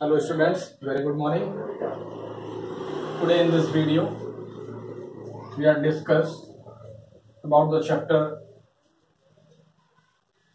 Hello students, very good morning. Today in this video we are discuss about the chapter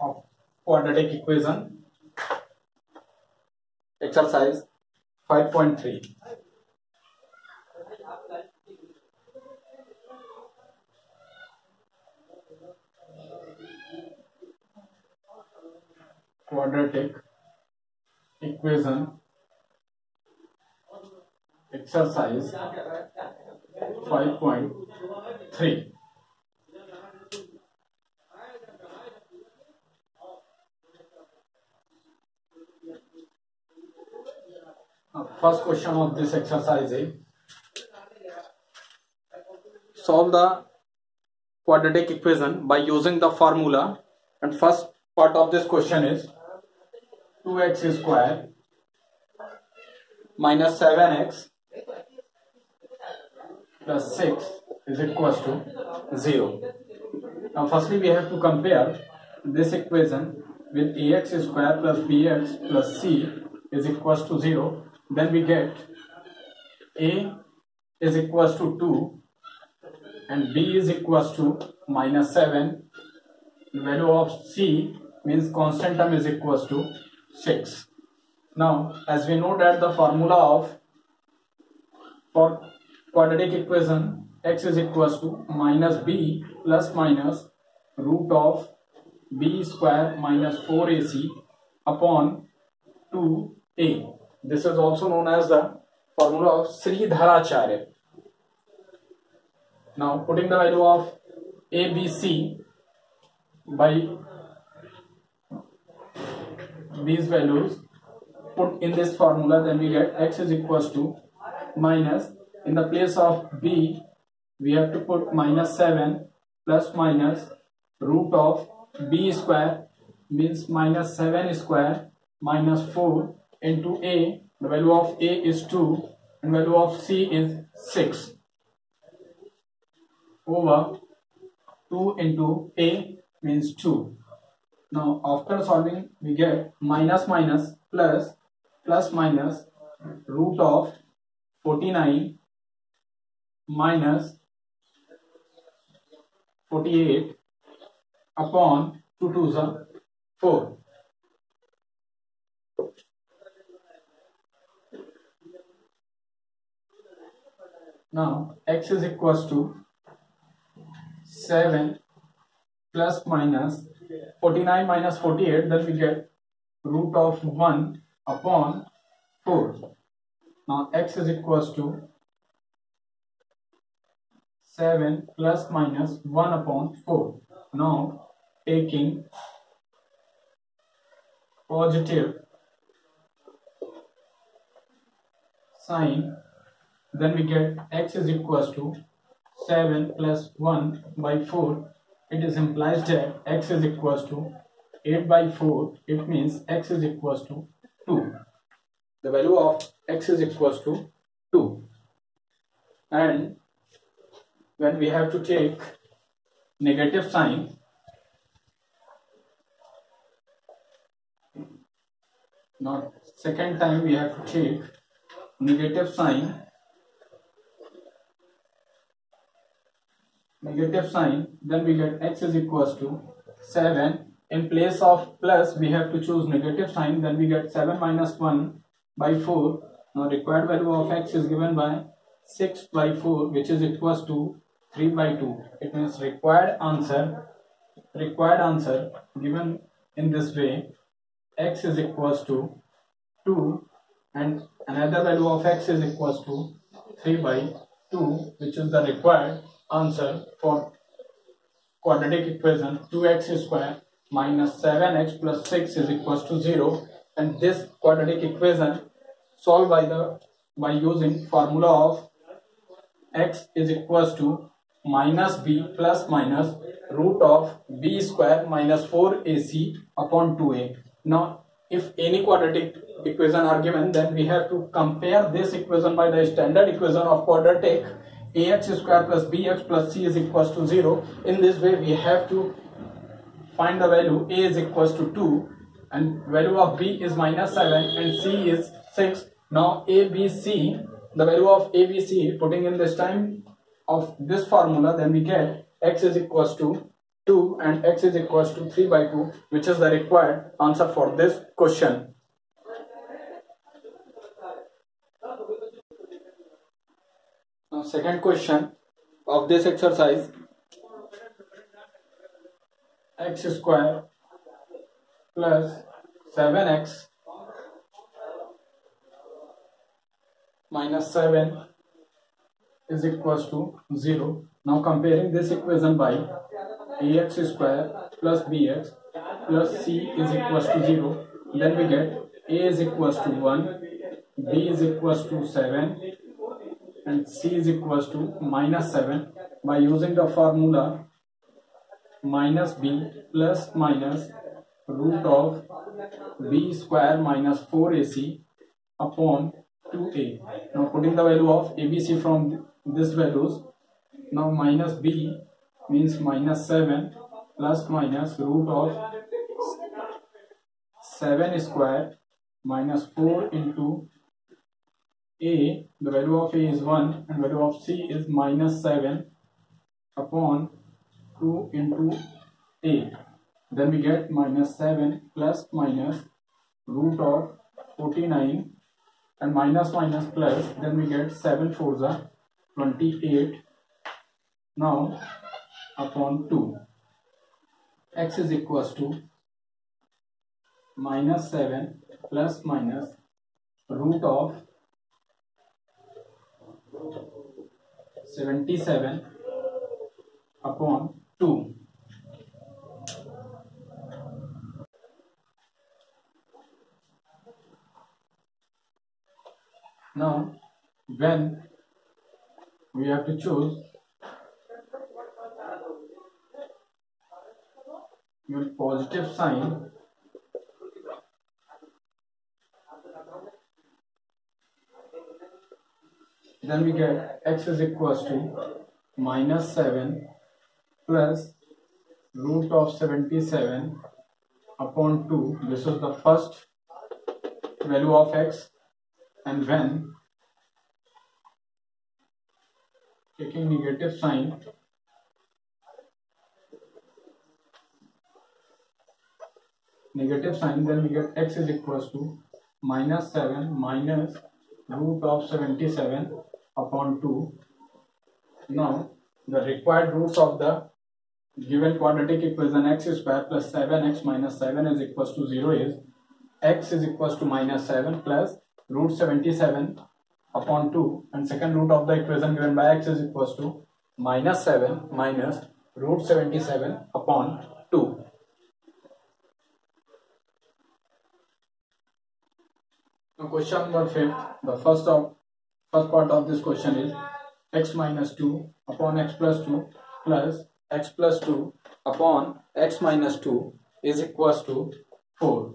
of quadratic equation, exercise 5.3. Quadratic equation, exercise 5.3. First question of this exercise is solve the quadratic equation by using the formula, and first part of this question is 2x square minus 7x plus 6 is equals to 0. Now firstly we have to compare this equation with ax square plus bx plus c is equals to 0. Then we get a is equals to 2 and b is equals to minus 7. The value of c means constant term is equals to 6. Now as we know that the formula for quadratic equation x is equals to minus b plus minus root of b square minus 4ac upon 2a. This is also known as the formula of Sridharacharya. Now putting the value of a, b, c by these values put in this formula, then we get x is equals to minus, in the place of b we have to put minus 7 plus minus root of b square means minus 7 square minus 4 into a. The value of a is 2 and value of c is 6 over 2 into a means 2. Now after solving we get minus minus plus plus minus root of 49 minus 48 upon 2 2s are 4. Now x is equals to 7 plus minus 49 minus 48, then we get root of 1 upon 4. Now x is equals to 7 plus minus 1 upon 4. Now taking positive sign, then we get x is equals to 7 plus 1 by 4. It is implies that x is equals to 8 by 4. It means x is equals to 2. The value of x is equals to 2. And when we have to take negative sign, now second time we have to take negative sign, then we get x is equals to 7. In place of plus we have to choose negative sign, then we get 7 minus 1 by 4. Now required value of x is given by 6 by 4, which is equals to 3 by 2. It means required answer given in this way, x is equals to 2 and another value of x is equals to 3 by 2, which is the required answer for quadratic equation 2x square minus 7x plus 6 is equals to 0. And this quadratic equation solved by using formula of x is equals to minus b plus minus root of b square minus 4ac upon 2a. Now if any quadratic equation are given, then we have to compare this equation by the standard equation of quadratic ax square plus bx plus c is equals to 0. In this way we have to find the value a is equals to 2 and value of B is -7 and C is 6. Now A, B, C, the value of A, B, C, putting in this time of this formula, then we get x is equals to 2 and x is equals to 3/2, which is the required answer for this question. Now second question of this exercise, x square plus 7x minus 7 is equals to 0. Now comparing this equation by ax square plus bx plus c is equals to 0, then we get a is equals to 1, b is equals to 7 and c is equals to -7 by using the formula minus b plus minus root of b square minus 4ac upon 2a. Now putting the value of abc from these values, now minus b means -7 plus minus root of 7 square minus 4 into a, the value of a is 1 and value of c is -7 upon 2 into a. Then we get -7 plus minus root of 49 and minus plus, then we get 7 4s are 28. Now upon 2, x is equals to -7 plus minus root of 77 upon 2. Now when we have to choose, your positive sign, then we get x is equals to -7 plus root of 77 upon 2. This is the first value of x, and when taking negative sign, then we get x is equals to -7 minus root of 77 upon 2. Now the required roots of the given quadratic equation x square plus 7x minus 7 is equals to 0 is x is equals to -7 plus root 77 upon 2, and second root of the equation given by x is equals to -7 minus root 77 upon 2. Now question number 5, the first part of this question is x minus 2 upon x plus 2 plus x plus 2 upon x minus 2 is equals to 4.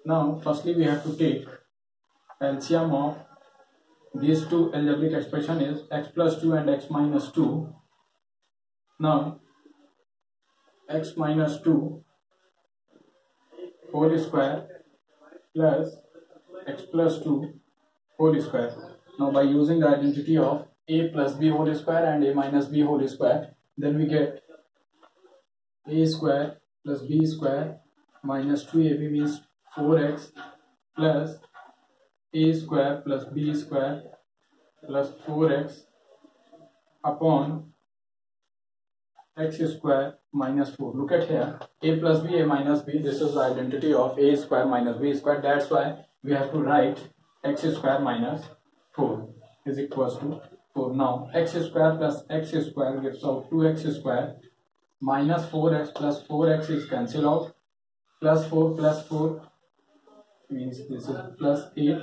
Now firstly we have to take LCM of these two algebraic expression is x plus 2 and x minus 2. Now x minus 2 whole square plus x plus 2 whole square. Now by using the identity of a plus b whole square and a minus b whole square, then we get a square plus b square minus 2ab means 4x plus a square plus b square plus 4x upon x square minus 4. Look at here, a plus b, a minus b, this is the identity of a square minus b square. That's why we have to write x square minus 4 is equals to 4. Now x square plus x square gives out 2x square minus 4x plus 4x is cancelled out, plus 4 means this is plus 8.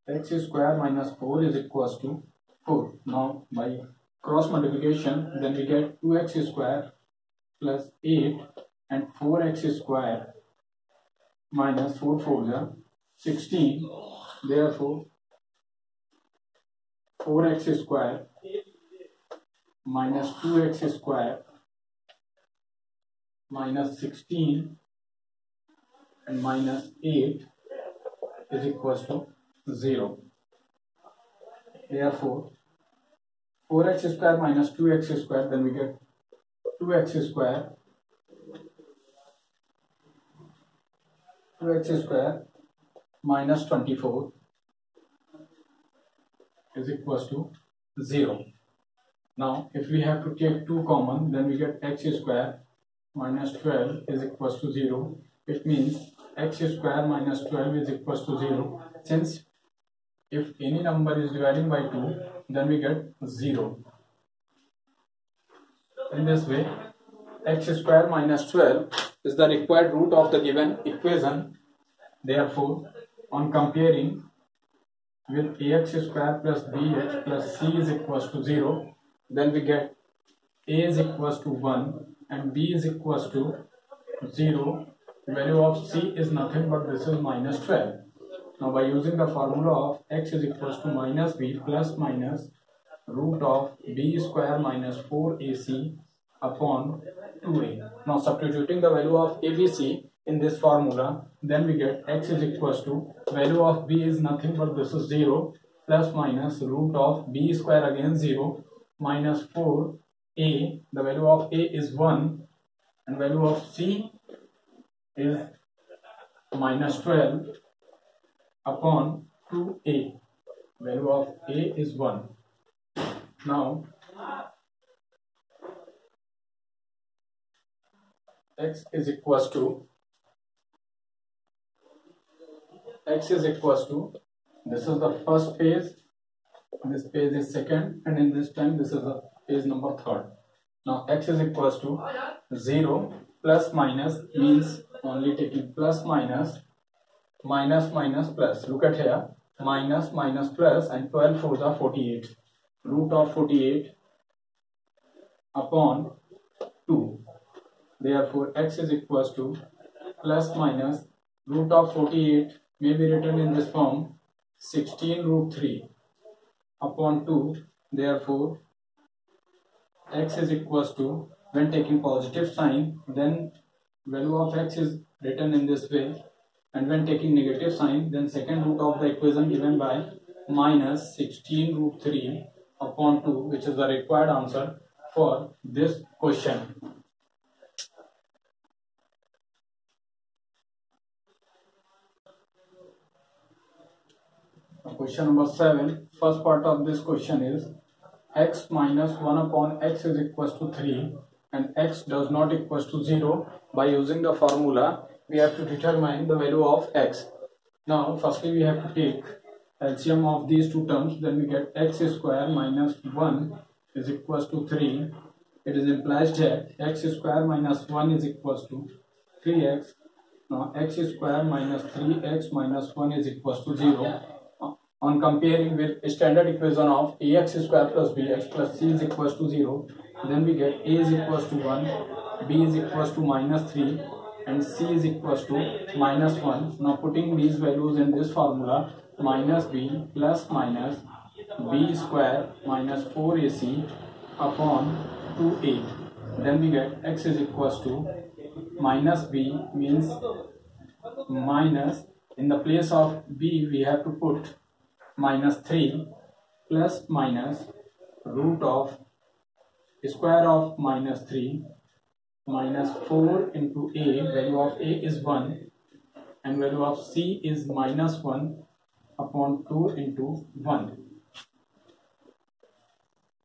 X square minus 4 is equals to 4. Now by cross multiplication, then we get 2x square plus 8 and 4x square minus 4 4s are 16. Therefore 4x square minus 2x square minus 16 and minus 8 is equals to 0. Therefore 4x square minus 2x square, then we get 2x square minus 24 is equals to 0. Now if we have to take 2 common, then we get x square minus 12 is equals to 0. It means x square minus 12 is equals to 0. Since if any number is dividing by 2, then we get 0. In this way, x square minus 12 is the required root of the given equation. Therefore, on comparing with ax square plus bx plus c is equals to 0, then we get a is equals to 1 and b is equals to 0. The value of c is nothing but this is minus 12. Now by using the formula of x is equals to minus b plus minus root of b square minus 4ac upon 2a. Now substituting the value of abc in this formula, then we get x is equals to value of b is nothing but this is 0 plus minus root of b square again 0 minus 4a. The value of a is 1 and value of c is minus 12 upon 2a. Value of a is 1. Now x is equals to this is the first page, this page is second, and in this time this is the page number third. Now x is equals to 0 plus minus means only taking plus minus minus plus. Look at here, minus plus and 12 4 the 48. Root of 48 upon 2. Therefore x is equals to plus minus root of 48 may be written in this form 16 root 3 upon 2. Therefore x is equals to, when taking positive sign, then value of x is written in this way, and when taking negative sign, then second root of the equation given by minus 16 root 3 upon 2, which is the required answer for this question. Question number 7, first part of this question is x minus 1 upon x is equals to 3 and x does not equals to 0. By using the formula, we have to determine the value of x. Now firstly we have to take LCM of these two terms, then we get x square minus 1 is equals to 3. It is implies that x square minus 1 is equals to 3x. Now x square minus 3x minus 1 is equals to 0. On comparing with standard equation of ax square plus bx plus c is equals to 0, then we get a is equals to 1, b is equals to minus 3 and c is equals to minus 1. Now putting these values in this formula, minus b plus minus b square minus 4ac upon 2a. Then we get x is equals to minus b means minus, in the place of b we have to put minus 3 plus minus root of square of minus 3 minus 4 into a. Value of a is 1 and value of c is minus 1 upon 2 into 1.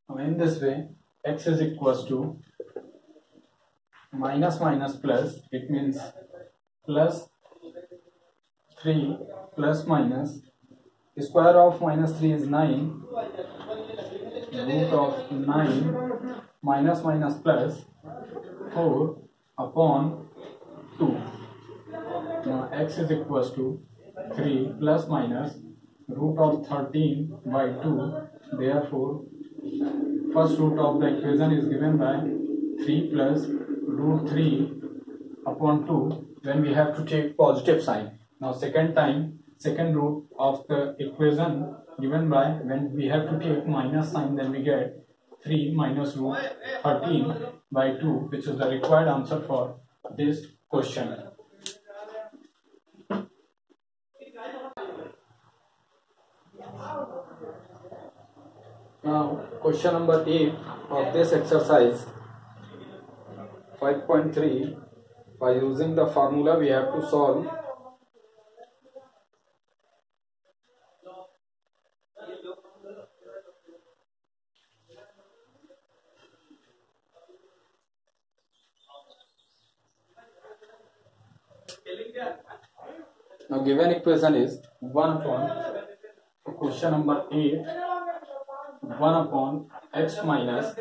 Now in this way x is equals to minus plus, it means plus 3 plus minus square of minus 3 is 9, root of 9 minus plus 4 upon 2. Now x is equals to 3 plus minus root of 13 by 2. Therefore first root of the equation is given by 3 plus root 3 upon 2 when we have to take positive sign. Now second root of the equation given by, when we have to take minus sign, then we get 3 minus root 13 by 2, which is the required answer for this question. Now question number 8 of this exercise 5.3. By using the formula we have to solve now. Given equation is 1 upon question number 8 1 upon x minus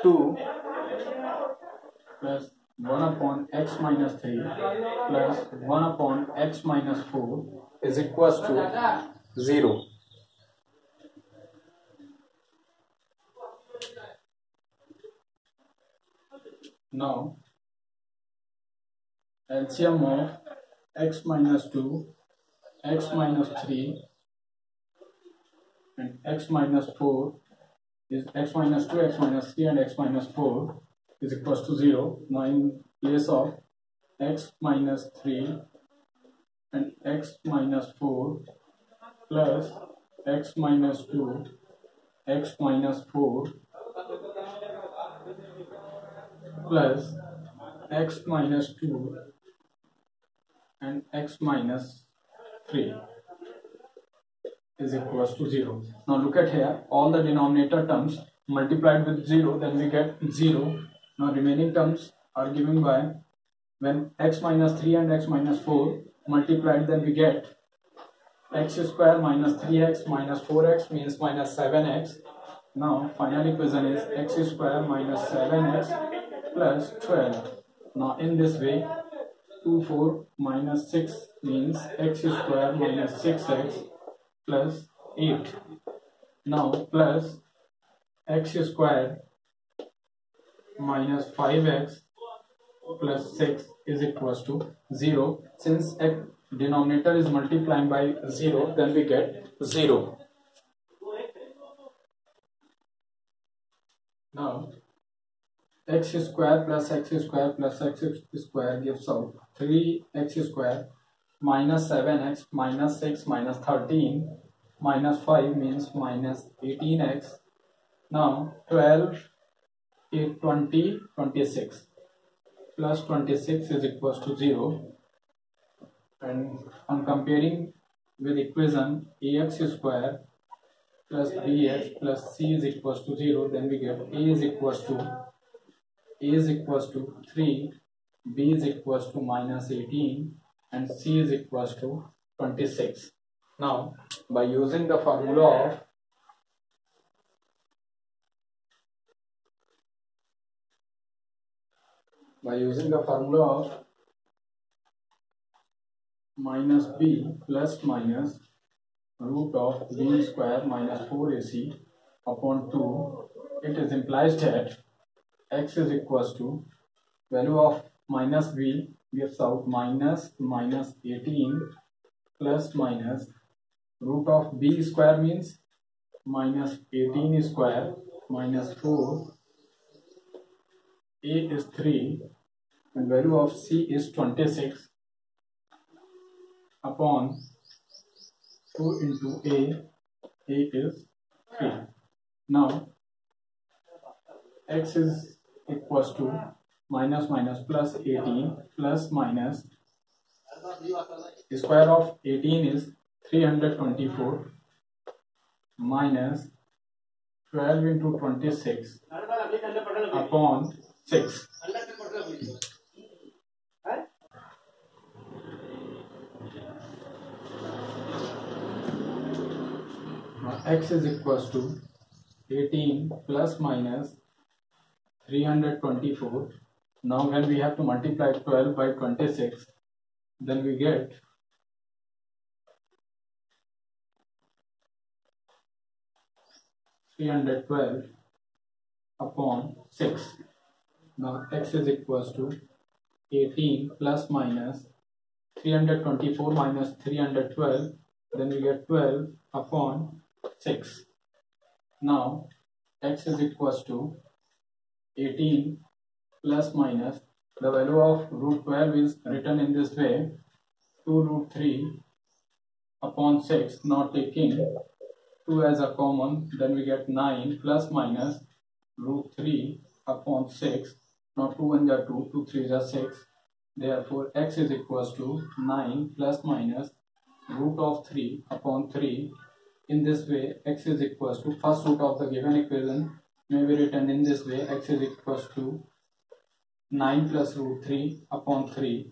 2 plus 1 upon x minus 3 plus 1 upon x minus 4 is equals to 0. Now LCM of x minus 2, x minus 3 and x minus 4 is x minus 2, x minus 3 and x minus 4 is equals to 0. Now in place of x minus 3 and x minus 4 plus x minus 2, x minus 4 plus x minus 2 and x minus 3 is equals to 0. Now look at here, all the denominator terms multiplied with 0, then we get 0. Now remaining terms are given by when x minus 3 and x minus 4 multiplied, then we get x square minus 3x minus 4x means minus 7x. Now final equation is x square minus 7x plus 12. Now in this way 2 4 minus 6 means x square minus 6x plus 8. Now plus x square minus 5x plus 6 is equals to 0. Since denominator is multiplying by 0, then we get 0. Now x square plus x square plus x square gives out 3x square minus 7x minus 6 minus 13 minus 5 means minus 18x. Now 12, 8, 20, 26 plus 26 is equals to 0. And on comparing with equation ax square plus bx plus c is equals to 0, then we get a is equals to 3, b is equals to minus 18 and c is equals to 26. Now by using the formula of minus b plus minus root of b square minus 4ac upon 2, it is implies that x is equals to value of minus b gives out minus 18 plus minus root of b square means minus 18 square minus 4, a is 3 and value of c is 26 upon 2 into a is 3. Now x is equals to minus plus 18 plus minus square of 18 is 324 minus 12 into 26 upon 6. Now x is equals to 18 plus minus 324. Now when we have to multiply 12 by 26, then we get 312 upon 6. Now x is equals to 18 plus minus 324 minus 312, then we get 12 upon 6. Now x is equals to 18 plus minus the value of root 12 is written in this way 2 root 3 upon 6. Now taking 2 as a common, then we get 9 plus minus root 3 upon 6. Now 2 1 are 2, 2 3 are 6. Therefore x is equals to 9 plus minus root of 3 upon 3. In this way, x is equals to first root of the given equation may be written in this way: x is equals to 9 plus root 3 upon 3,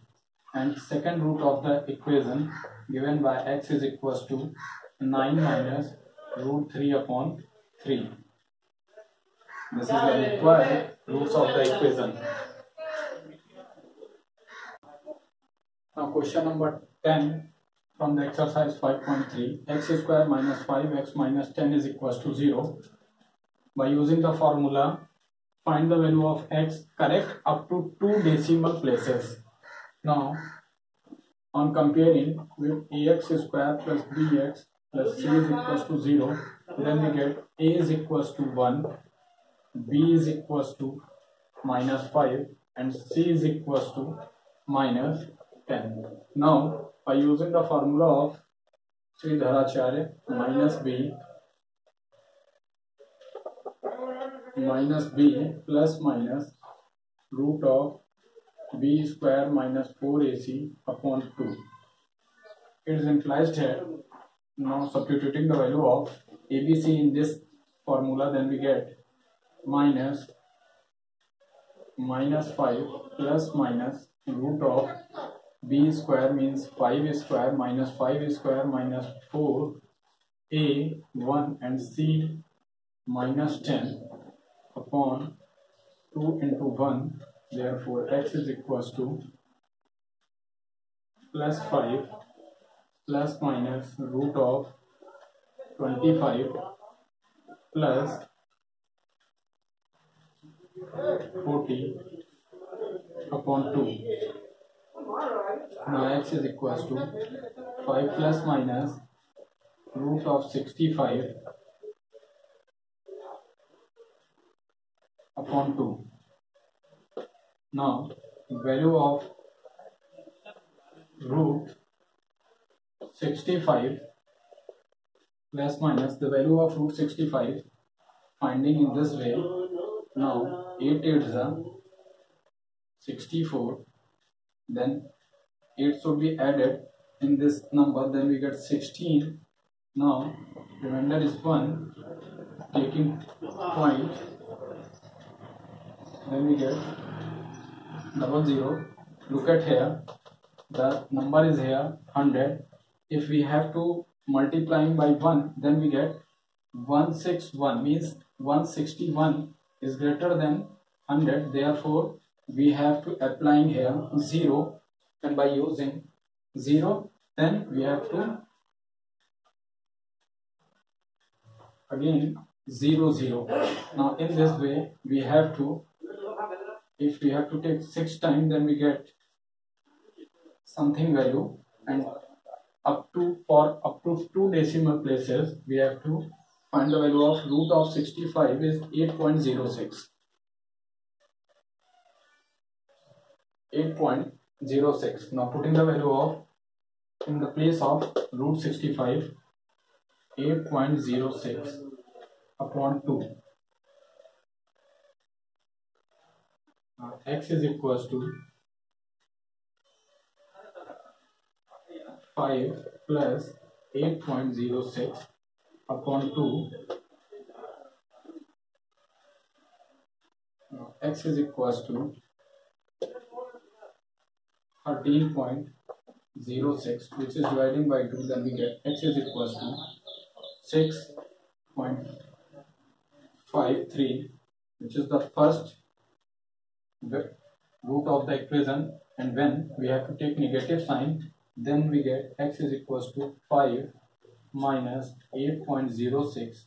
and second root of the equation given by x is equals to 9 minus root 3 upon 3. This is the required roots of the equation. Now question number 10 from the exercise 5.3. X square minus 5x minus 10 is equals to 0. By using the formula, find the value of x correct up to 2 decimal places. Now, on comparing with ax square plus bx plus c is equals to 0, then we get a is equals to 1, b is equals to minus 5, and c is equals to minus 10. Now, by using the formula of Sridharacharya, minus b plus minus root of b square minus 4ac upon 2. It is implied here. Now substituting the value of abc in this formula, then we get minus 5 plus minus root of b square means 5 square minus 5 square minus 4 a 1 and c minus 10 upon 2 into 1. Therefore x is equals to plus 5 plus minus root of 25 plus 40 upon 2. Now x is equals to 5 plus minus root of 65 upon 2. Now value of root 65 plus minus the value of root 65 finding in this way. Now 8 8s are 64, then 8 should be added in this number, then we get 16. Now remainder is 1, taking point, then we get 00. Look at here, the number is here 100. If we have to multiplying by 1, then we get 161, means 161 is greater than 100. Therefore we have to applying here 0, and by using 0, then we have to again 0 0. Now in this way we have to, if we have to take 6 times, then we get something value, and up to 2 decimal places we have to find the value of root of 65 is 8.06. 8.06. Now putting the value of in the place of root 65, 8.06 upon 2. Now x is equals to 5 plus 8.06 upon 2. Now x is equals to 13.06, which is dividing by 2, then we get x is equals to 6.53, which is the first root of the equation, and when we have to take negative sign, then we get x is equals to 5 minus 8.06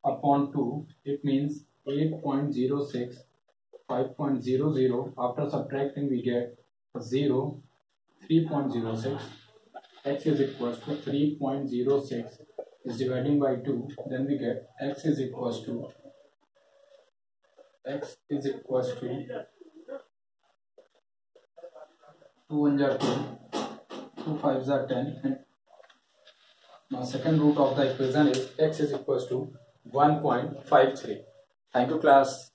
upon 2. It means 8.06, 5.00. After subtracting we get 0, 3.06. X is equals to 3.06 is dividing by 2, then we get x is equals to 2 1s are 2, 2 5s are 10, and Now second root of the equation is x is equals to 1.53. Thank you class.